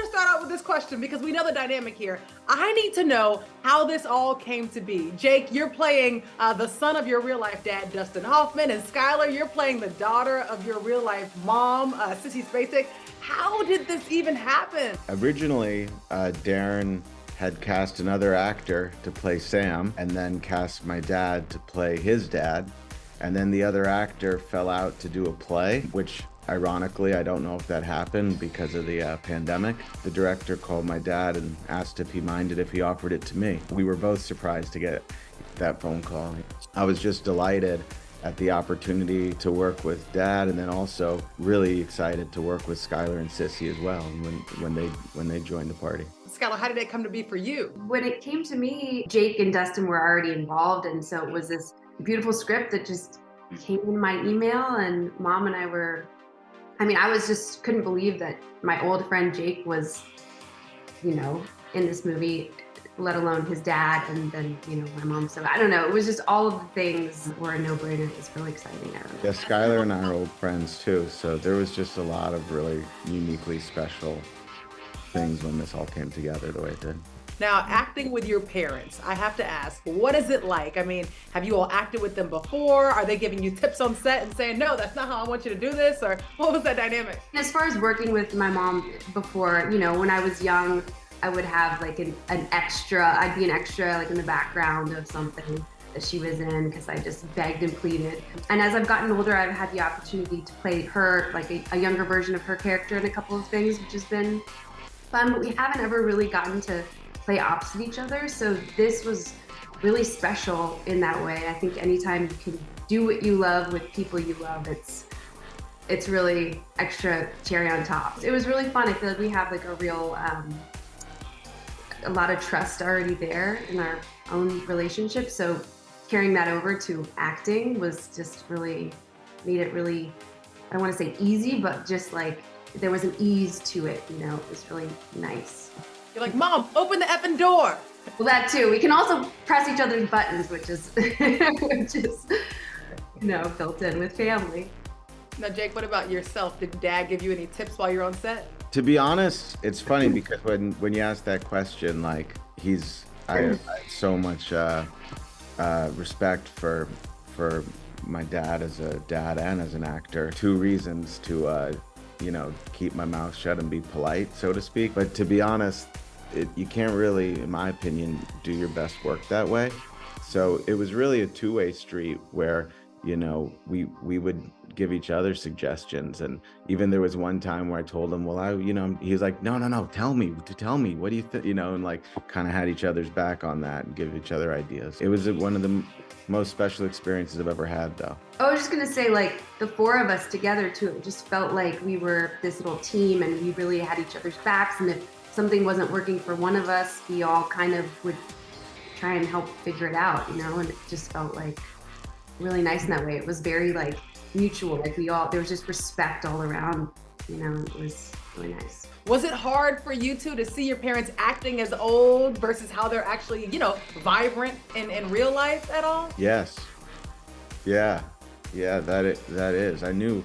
to start out with this question because we know the dynamic here. I need to know how this all came to be. Jake, you're playing the son of your real life dad, Dustin Hoffman, and Schuyler, you're playing the daughter of your real life mom, Sissy Spacek. How did this even happen? Originally, Darren had cast another actor to play Sam, and then cast my dad to play his dad. And then the other actor fell out to do a play, which ironically, I don't know if that happened because of the pandemic. The director called my dad and asked if he minded if he offered it to me. We were both surprised to get that phone call. I was just delighted at the opportunity to work with Dad, and then also really excited to work with Schuyler and Sissy as well when they joined the party. Schuyler, how did it come to be for you? When it came to me, Jake and Dustin were already involved, and so it was this beautiful script that just came in my email, and Mom and I were, I was just couldn't believe that my old friend Jake was, in this movie, let alone his dad, and then, my mom. So I don't know, it was just all of the things were a no-brainer. It was really exciting. Yeah, Schuyler and I are old friends too, so there was just a lot of really uniquely special things when this all came together the way it did. Now, acting with your parents, I have to ask, what is it like? Have you all acted with them before? Are they giving you tips on set and saying, no, that's not how I want you to do this? Or what was that dynamic? As far as working with my mom before, when I was young, I would have like an extra, I'd be an extra like in the background of something that she was in because I just begged and pleaded. And as I've gotten older, I've had the opportunity to play her, like a younger version of her character in a couple of things, which has been fun, but we haven't ever really gotten to play opposite each other. So this was really special in that way. I think anytime you can do what you love with people you love, it's really extra cherry on top. It was really fun. I feel like we have like a real, a lot of trust already there in our own relationship. So carrying that over to acting was just really, made it really, I don't want to say easy, but just like there was an ease to it, it was really nice. You're like, Mom, open the effing door. Well, that too. We can also press each other's buttons, which is, built in with family. Now, Jake, what about yourself? Did Dad give you any tips while you're on set? To be honest, it's funny because when you ask that question, like I have so much respect for my dad as a dad and as an actor. 2 reasons to keep my mouth shut and be polite, so to speak. But to be honest, you can't really, in my opinion, do your best work that way. So it was really a two-way street where, we would give each other suggestions. And even there was one time where I told him, well, he was like, no, tell me, what do you think, and like kind of had each other's back on that and give each other ideas. It was one of the most special experiences I've ever had, though. I was just gonna say, like, the 4 of us together too, it just felt like we were this little team and we really had each other's backs. And if something wasn't working for one of us, we all kind of would try and help figure it out, and it just felt like really nice in that way. It was very like mutual, like there was just respect all around, it was really nice. Was it hard for you two to see your parents acting as old versus how they're actually, vibrant in real life at all? Yes. Yeah, that is. I knew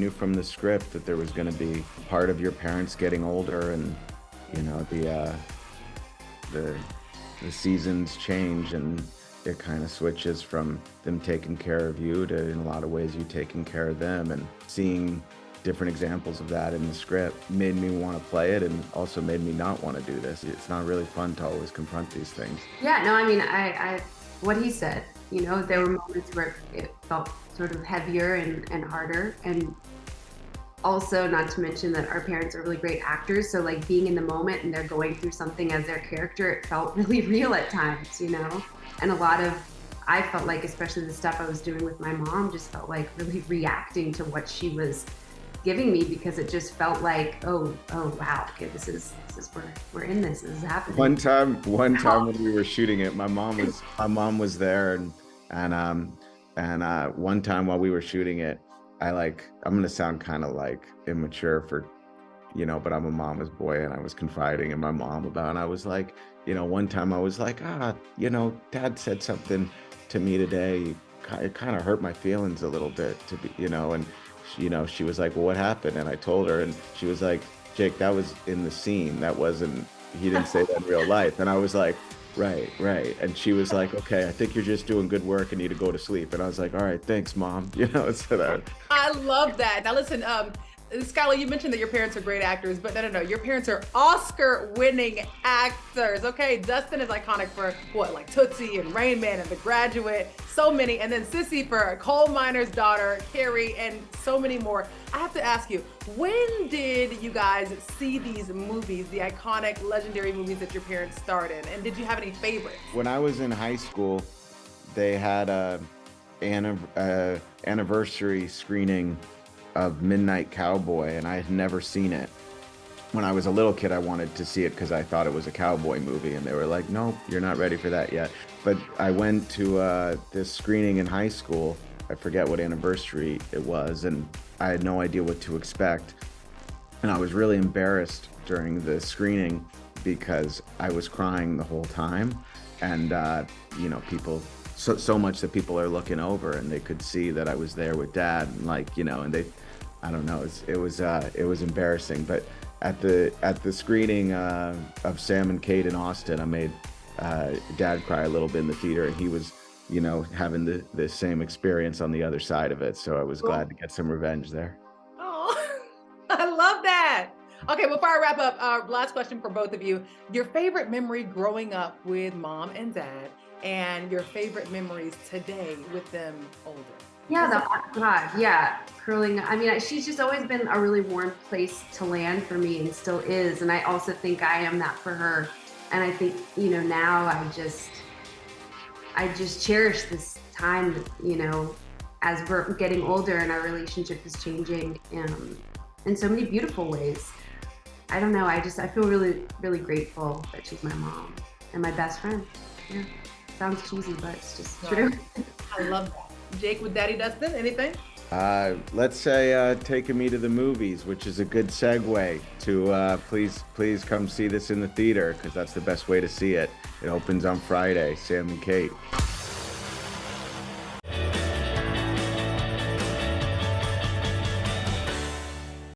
from the script that there was going to be part of your parents getting older, and the seasons change, and it kind of switches from them taking care of you to, in a lot of ways, you taking care of them. And seeing different examples of that in the script made me want to play it, and also made me not want to do this. It's not really fun to always confront these things. Yeah, no, I what he said, there were moments where it felt sort of heavier and harder. And also, not to mention that our parents are really great actors. So like being in the moment and they're going through something as their character, it felt really real at times, And I felt like, especially the stuff I was doing with my mom, just felt like really reacting to what she was giving me, because it just felt like, oh wow, okay, this is we're in this is happening. One time when we were shooting it, my mom was there, and one time while we were shooting it, I'm gonna sound kind of like immature for, but I'm a mama's boy, and I was confiding in my mom about, and I was like, one time I was like, Dad said something to me today, it kind of hurt my feelings a little bit, to be, and she was like, well, what happened? And I told her, and she was like, Jake, that was in the scene. That wasn't, he didn't say that in real life. And I was like, right, right. And she was like, okay, I think you're just doing good work and need to go to sleep. And I was like, all right, thanks, Mom. You know, so that. I love that. Now listen, Schuyler, you mentioned that your parents are great actors, but no. Your parents are Oscar-winning actors. Okay, Dustin is iconic for what, like Tootsie and Rain Man and The Graduate, so many. And then Sissy for Coal Miner's Daughter, Carrie, and so many more. I have to ask you, when did you guys see these movies, the iconic, legendary movies that your parents starred in? And did you have any favorites? When I was in high school, they had a anniversary screening of Midnight Cowboy, and I had never seen it. When I was a little kid, I wanted to see it because I thought it was a cowboy movie, and they were like, nope, you're not ready for that yet. But I went to this screening in high school. I forget what anniversary it was, and I had no idea what to expect. And I was really embarrassed during the screening because I was crying the whole time. And, you know, people, so much that people are looking over and they could see that I was there with Dad, and like, you know, and they, I don't know, it was embarrassing. But at the screening of Sam and Kate in Austin, I made Dad cry a little bit in the theater, and he was, you know, having the same experience on the other side of it. So I was glad to get some revenge there. Oh, I love that. Okay, before I wrap up, last question for both of you. Your favorite memory growing up with Mom and Dad, and your favorite memories today with them older. Yeah, God, yeah, curling. I mean, she's just always been a really warm place to land for me, and still is. And I also think I am that for her. And I think, you know, now I just cherish this time, you know, as we're getting older and our relationship is changing in so many beautiful ways. I don't know. I feel really, really grateful that she's my mom and my best friend. Yeah. Sounds cheesy, but it's just true. I love that. Jake, with Daddy Dustin, anything? Let's say taking me to the movies, which is a good segue to please come see this in the theater, because that's the best way to see it. It opens on Friday, Sam and Kate.